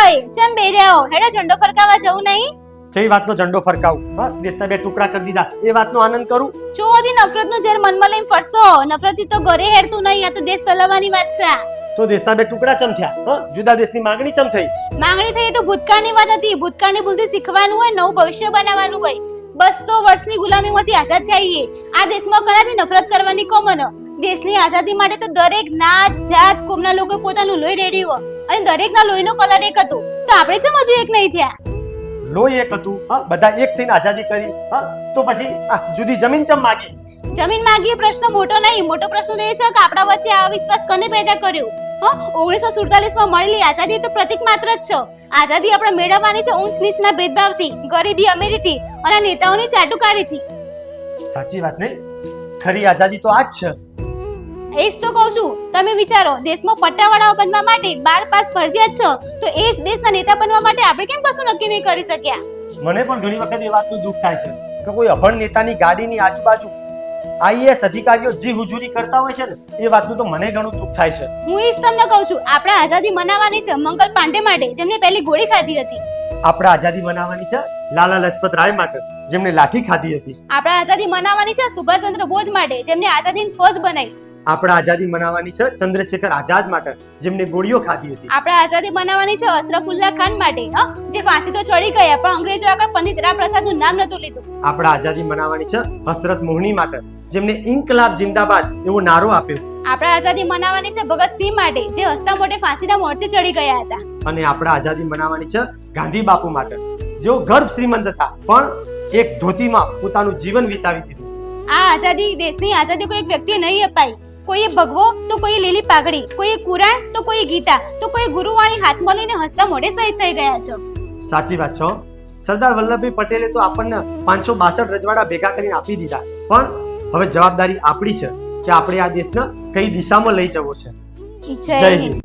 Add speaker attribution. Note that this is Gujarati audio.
Speaker 1: હોય ચમ બેર્યાઓ હેડો ઝંડો ફરકાવા જવું નહીં?
Speaker 2: જેવી વાતનો ઝંડો ફરકાવું, હા, દેશના 2 ટુકડા કરી દીધા એ વાતનો આનંદ કરું.
Speaker 1: ચોથી નફરતનું ઝેર મનમાં લઈને ફરશો. નફરતથી તો ઘરે હેડતું નહીં, આ તો દેશ ચલાવવાની વાત છે.
Speaker 2: તો દેશના 2 ટુકડા ચમ થયા? હા, જુદા દેશની માંગણી ચમ થઈ?
Speaker 1: માંગણી થઈ તો ભૂતકાળની વાત હતી. ભૂતકાળની ભૂલથી શીખવાનું હોય, નવું ભવિષ્ય બનાવવાનું હોય. 200 વર્ષની ગુલામીમાંથી આઝાદ થઈએ. આ દેશમાં કનાથી નફરત કરવાની કોમન. દેશની આઝાદી માટે તો દરેક નાત જાત કોમના લોકો પોતાનું લોહી રેડ્યું અને દરેકના લોહીનો કલર એક હતો. તો આપણે ચમ હજુ એક નહીં થયા?
Speaker 2: લોહી એક હતું, હા, બધા એક થઈને આઝાદી કરી, હા, તો પછી આ જુદી જમીન ચમ માગી?
Speaker 1: જમીન માંગીએ પ્રશ્ન મોટો નહીં. મોટો પ્રશ્ન એ છે કે આપણા વચ્ચે આ વિશ્વાસ કોને પેદા કર્યો? 1947 માં મળેલી આઝાદી તો પ્રતીક માત્ર જ છે. આઝાદી આપણે મેળવવાની છે ઊંચ નીચના ભેદભાવથી, ગરીબી અમીરીથી અને નેતાઓની ચાટુકારીથી.
Speaker 2: સાચી વાત નહીં? ખરી આઝાદી તો આ જ છે.
Speaker 1: એ જ તો કહું છું. તમે વિચારો, દેશમાં પટ્ટાવાળાઓ બનવા માટે 12 પાસ ફરજિયાત છે, તો એ જ દેશના નેતા બનવા માટે આપણે કેમ કશું નક્કી નહીં કરી શક્યા?
Speaker 2: મને પણ ઘણી વખત એ વાતનું દુઃખ થાય છે કે કોઈ અભણ નેતાની ગાડીની આજુબાજુ આઈએએસ અધિકારીઓ જે હુજુરી કરતા હોય છે ને, એ વાતનું તો મને ઘણું દુઃખ થાય છે.
Speaker 1: હું એ જ તમને કહું છું. આપણે આઝાદી મનાવવાની છે મંગલ પાંડે માટે, જેમને પહેલી ગોળી ખાધી હતી.
Speaker 2: આપણે આઝાદી મનાવવાની છે લાલા લજપત રાય માટે, જેમને લાઠી ખાધી હતી.
Speaker 1: આપણે આઝાદી મનાવવાની છે સુભાષચંદ્ર બોઝ માટે, જેમને આઝાદીની ફોજ બનાવી.
Speaker 2: આપણે આઝાદી મનાવવાની છે ચંદ્રશેખર આઝાદ માટે, જેમને ગોળીઓ ખાધી હતી.
Speaker 1: આપણે આઝાદી મનાવવાની છે અશરફુલ્લા ખાન માટે, જે ફાંસી તો ચડી ગયા પણ અંગ્રેજો આગળ પંડિત રામપ્રસાદનું નામ નતું લીધું.
Speaker 2: આપણે આઝાદી મનાવવાની છે હસરત મોહની માટે, જેમને ઇન્કલાબ જિંદાબાદ એવો નારો આપ્યો.
Speaker 1: આપણે આઝાદી મનાવવાની છે ભગતસિંહ માટે, જે હસતા મોઢે ફાંસીના મોરચે ચડી ગયા હતા.
Speaker 2: અને આપણે આઝાદી મનાવવાની છે ગાંધી બાપુ માટે, જેઓ ગર્ભ શ્રીમંત હતા પણ એક ધોતીમાં પોતાનું જીવન વિતાવી દીધું.
Speaker 1: આ આઝાદી, દેશની આઝાદી કોઈ એક વ્યક્તિએ નહીં અપાઈ. કોઈએ ભગવો તો કોઈએ લીલી પાઘડી, કોઈએ કુરાણ તો કોઈએ ગીતા, તો કોઈ ગુરુવાણી હાથમાં લઈને હસતા મોઢે શહીદ થઈ ગયા છે.
Speaker 2: સાચી વાત છે. સરદાર વલ્લભભાઈ પટેલે તો આપણને 562 રજવાડા ભેગા કરીને આપી દીધા, પણ હવે જવાબદારી આપણી છે કે આપણે આ દેશને કઈ દિશામાં લઈ જવો છે.
Speaker 1: જય હિન્દ.